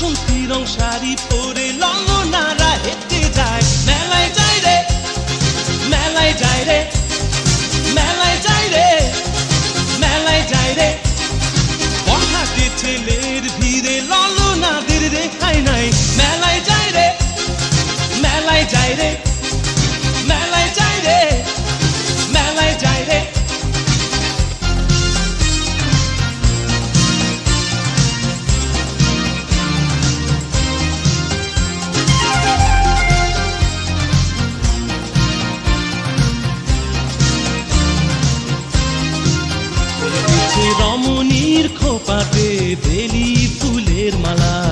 বাসন্তী রং শাড়ি পরে ললনারা হেঁটে যায় মেলায় যায় রে মেলায় যায় রে মেলায় যায় রে মেলায় যায় রে বখাটে ছেলের ভিড়ে ললনাদের রেখাই নাই মেলায় যায় রে মেলায় যায় রে মেলায় যায় রে মেলায় যায় রে রমণীর খোপাতে বেলি ফুলের মালা